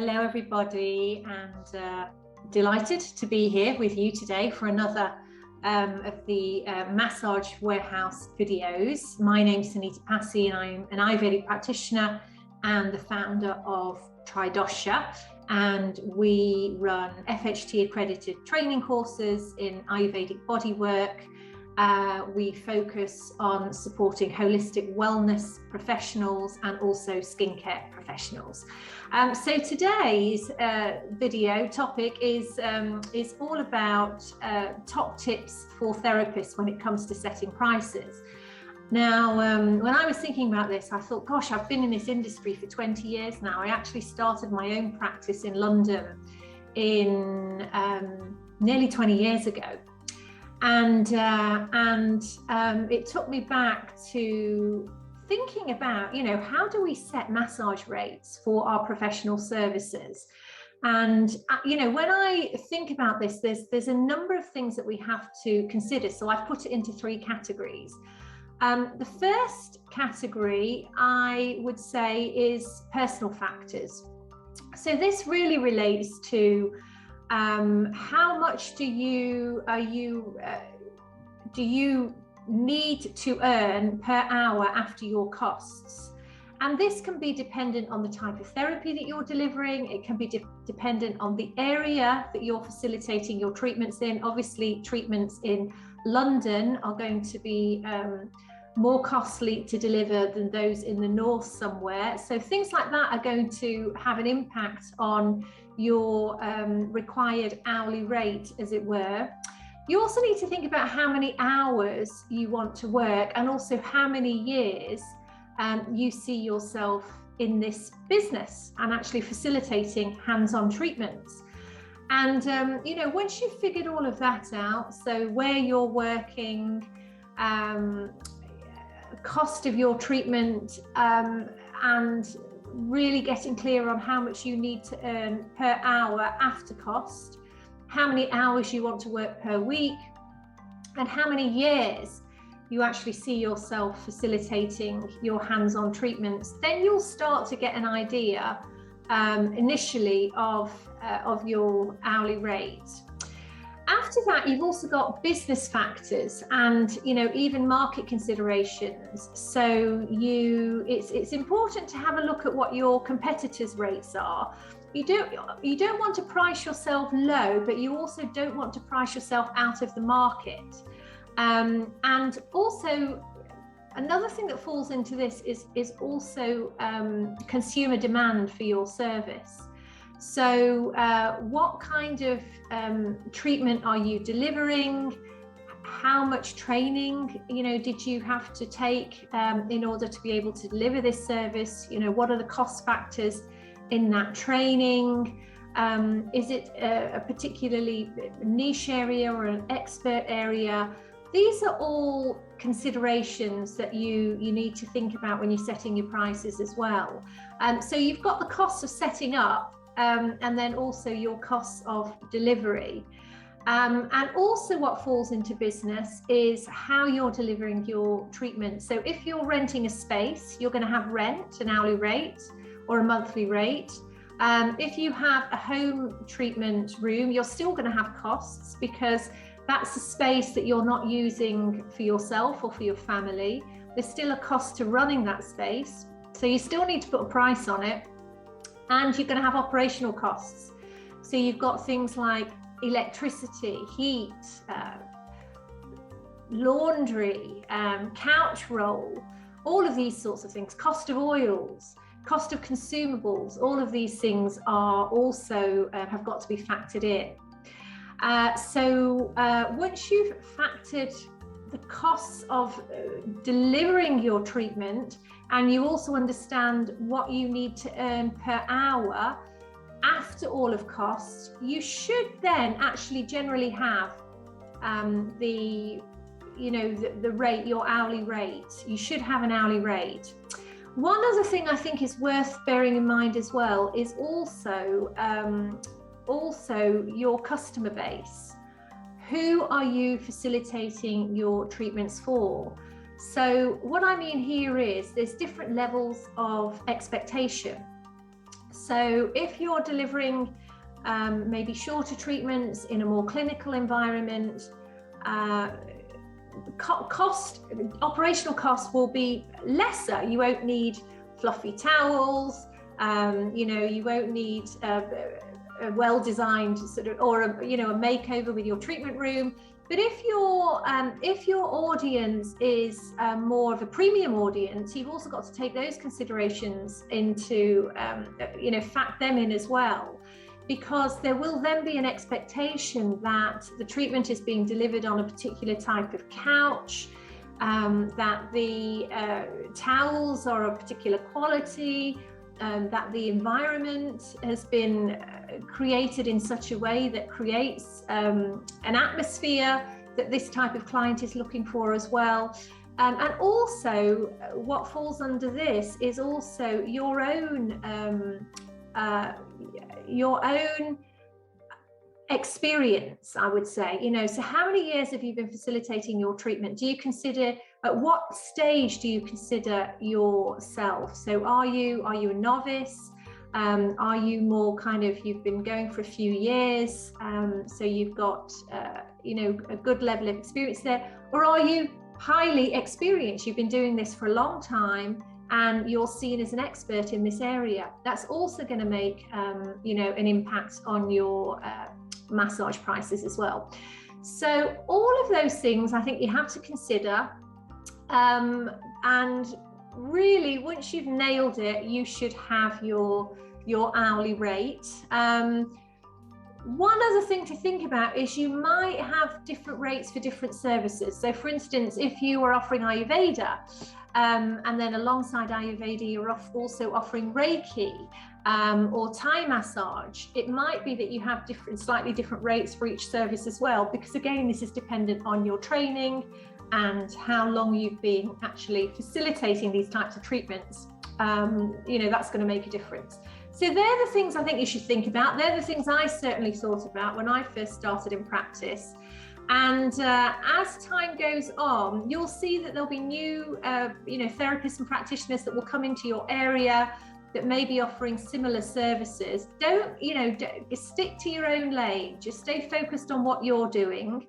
Hello everybody, and delighted to be here with you today for another of the Massage Warehouse videos. My name's Sunita Passi and I'm an Ayurvedic practitioner and the founder of Tri-Dosha, and we run FHT accredited training courses in Ayurvedic bodywork. We focus on supporting holistic wellness professionals and also skincare professionals. So today's video topic is all about top tips for therapists when it comes to setting prices. Now, when I was thinking about this, I thought, gosh, I've been in this industry for 20 years now. I actually started my own practice in London in nearly 20 years ago. And it took me back to thinking about, how do we set massage rates for our professional services? And, when I think about this, there's a number of things that we have to consider. So I've put it into three categories. The first category, I would say, is personal factors. So this really relates to how much do you need to earn per hour after your costs? And this can be dependent on the type of therapy that you're delivering. It can be dependent on the area that you're facilitating your treatments in. Obviously, treatments in London are going to be more costly to deliver than those in the north somewhere. So things like that are going to have an impact on your required hourly rate, as it were. You also need to think about how many hours you want to work and also how many years you see yourself in this business and actually facilitating hands-on treatments. And once you've figured all of that out, so where you're working, cost of your treatment, and really getting clear on how much you need to earn per hour after cost, how many hours you want to work per week, and how many years you actually see yourself facilitating your hands-on treatments, then you'll start to get an idea initially of your hourly rate. After that, you've also got business factors and even market considerations. So it's important to have a look at what your competitors' rates are. You don't want to price yourself low, but you also don't want to price yourself out of the market. And also, another thing that falls into this is also consumer demand for your service. So what kind of treatment are you delivering? How much training did you have to take in order to be able to deliver this service? What are the cost factors in that training? Is it a particularly niche area or an expert area? These are all considerations that you need to think about when you're setting your prices as well. So you've got the costs of setting up, and then also your costs of delivery. And also what falls into business is how you're delivering your treatment. So if you're renting a space, you're going to have rent, an hourly rate or a monthly rate. If you have a home treatment room, you're still going to have costs because that's a space that you're not using for yourself or for your family. There's still a cost to running that space. So you still need to put a price on it. And you're going to have operational costs. So you've got things like electricity, heat, laundry, couch roll, all of these sorts of things, cost of oils, cost of consumables, all of these things are also have got to be factored in. So once you've factored the costs of delivering your treatment, and you also understand what you need to earn per hour after all of costs, you should then actually generally have the rate, your hourly rate. You should have an hourly rate. One other thing I think is worth bearing in mind as well is also your customer base. Who are you facilitating your treatments for? So what I mean here is there's different levels of expectation. So So if you're delivering maybe shorter treatments in a more clinical environment, operational costs will be lesser. You won't need fluffy towels, you won't need a well-designed sort of, or a makeover with your treatment room. But if your audience is more of a premium audience, you've also got to take those considerations into, fact them in as well, because there will then be an expectation that the treatment is being delivered on a particular type of couch, that the towels are of particular quality, that the environment has been created in such a way that creates an atmosphere that this type of client is looking for as well. And also what falls under this is also your own experience, I would say. So how many years have you been facilitating your treatment? At what stage do you consider yourself? So are you a novice? Are you more kind of, you've been going for a few years, so you've got a good level of experience there? Or are you highly experienced? You've been doing this for a long time and you're seen as an expert in this area. That's also going to make an impact on your massage prices as well. So all of those things I think you have to consider, and really once you've nailed it, you should have your hourly rate. One other thing to think about is you might have different rates for different services. So for instance, if you are offering Ayurveda, and then alongside Ayurveda you're also offering Reiki or Thai massage, it might be that you have slightly different rates for each service as well, because again, this is dependent on your training and how long you've been actually facilitating these types of treatments. That's going to make a difference. So they're the things I think you should think about. They're the things I certainly thought about when I first started in practice. And as time goes on, you'll see that there'll be new, therapists and practitioners that will come into your area that may be offering similar services. Don't stick to your own lane. Just stay focused on what you're doing.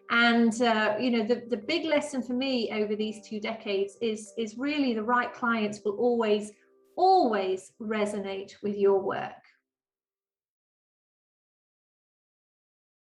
And the big lesson for me over these 2 decades is really the right clients will always resonate with your work.